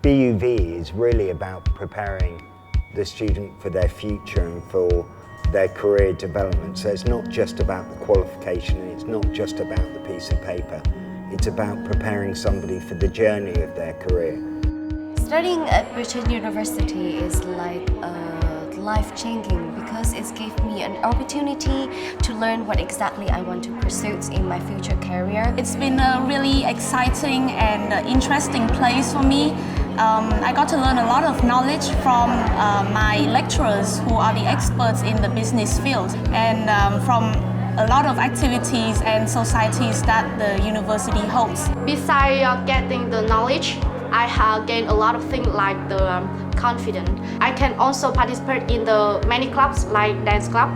BUV is really about preparing the student for their future and for their career development. So it's not just about the qualification, and it's not just about the piece of paper. It's about preparing somebody for the journey of their career. Studying at British University is like life-changing because it gave me an opportunity to learn what exactly I want to pursue in my future career. It's been a really exciting and interesting place for me. I got to learn a lot of knowledge from my lecturers who are the experts in the business field, and from a lot of activities and societies that the university holds. Besides getting the knowledge, I have gained a lot of things like the confidence. I can also participate in the many clubs like dance club.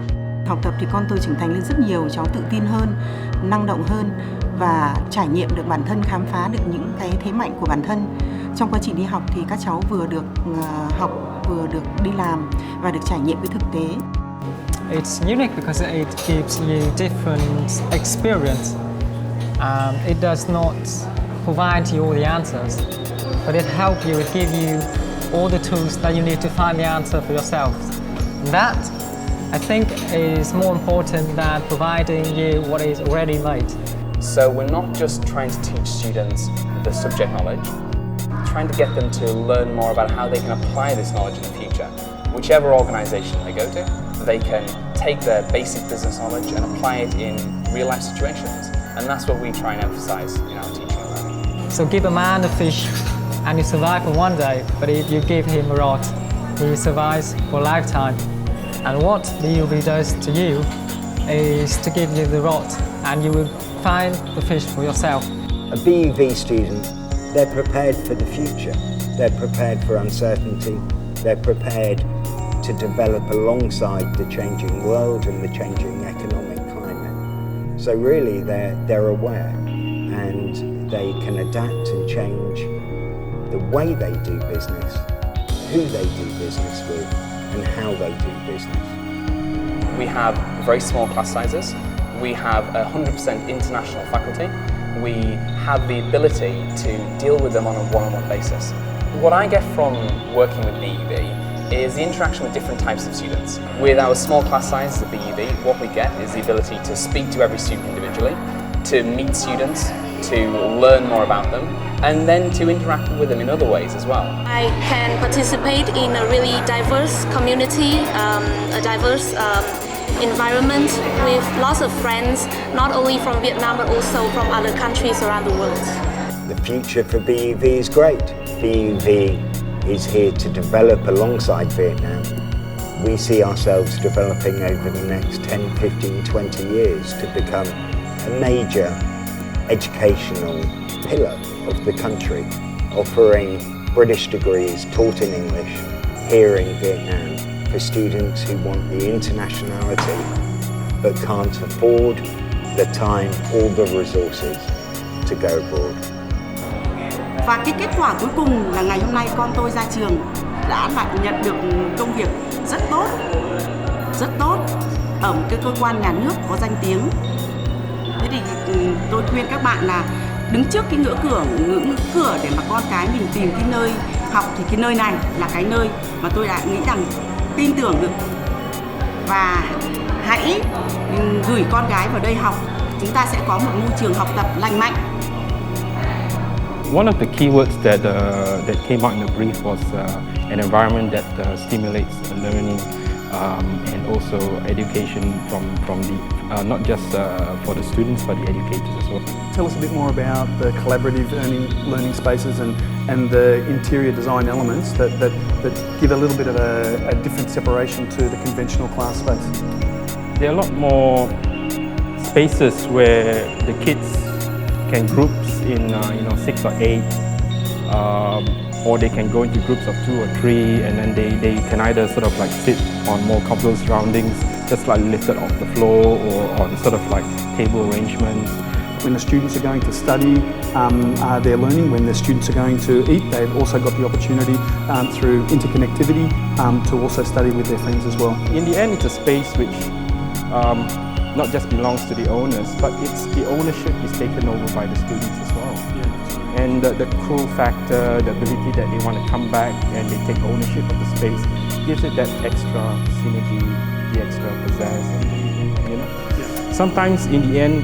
Học tập thì con tôi trưởng thành lên rất nhiều, cháu tự tin hơn, năng động hơn và trải nghiệm được bản thân, khám phá được những cái thế mạnh của bản thân. Trong quá trình đi học thì các cháu vừa được học, vừa được đi làm và được trải nghiệm với thực tế. It's unique because it gives you different experience. It does not provide you all the answers, but it helps you, it gives you all the tools that you need to find the answer for yourself. That, I think, is more important than providing you what is already made. So we're not just trying to teach students the subject knowledge, trying to get them to learn more about how they can apply this knowledge in the future. Whichever organisation they go to, they can take their basic business knowledge and apply it in real life situations. And that's what we try and emphasise in our teaching and learning. So give a man a fish and he survives for one day, but if you give him a rod, he survives for a lifetime. And what BUV does to you is to give you the rod and you will find the fish for yourself. A BUV student, they're prepared for the future. They're prepared for uncertainty. They're prepared to develop alongside the changing world and the changing economic climate. So really they're aware and they can adapt and change the way they do business, who they do business with, and how they do business. We have very small class sizes. We have 100% international faculty. We have the ability to deal with them on a one-on-one basis. What I get from working with BUV is the interaction with different types of students. With our small class sizes at BUV, what we get is the ability to speak to every student individually, to meet students, to learn more about them, and then to interact with them in other ways as well. I can participate in a really diverse community, a diverse environment with lots of friends, not only from Vietnam but also from other countries around the world. The future for BUV is great. BUV is here to develop alongside Vietnam. We see ourselves developing over the next 10, 15, 20 years to become a major educational pillar of the country, offering British degrees taught in English here in Vietnam for students who want the internationality but can't afford the time or the resources to go abroad. Và cái kết quả cuối cùng là ngày hôm nay con tôi ra trường đã lại nhận được công việc rất tốt ở một cái cơ quan nhà nước có danh tiếng. Thế thì tôi khuyên các bạn là đứng trước cái ngưỡng cửa để mà con cái mình tìm cái nơi học, thì cái nơi này là cái nơi mà tôi đã nghĩ rằng tin tưởng được, và hãy gửi con gái vào đây học. Chúng ta sẽ có một môi trường học tập lành mạnh. One of the keywords that came out in the brief was an environment that stimulates learning and also education from the not just for the students but the educators as well. Tell us a bit more about the collaborative learning spaces and the interior design elements that give a little bit of a different separation to the conventional class space. There are a lot more spaces where the kids can groups in 6 or 8, or they can go into groups of 2 or 3, and then they can either sort of like sit on more comfortable surroundings, just like lifted off the floor, or on sort of like table arrangements. When the students are going to study, they're learning. When the students are going to eat, they've also got the opportunity through interconnectivity to also study with their friends as well. In the end, it's a space which not just belongs to the owners, but the ownership is taken over by the students as well. Yeah. And the cool factor, the ability that they want to come back and they take ownership of the space, gives it that extra synergy, the extra pizzazz, you know. Sometimes in the end,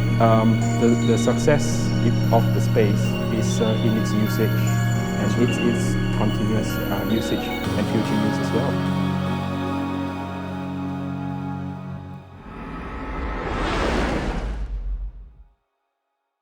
the success of the space is in its usage and its continuous usage and future use as well.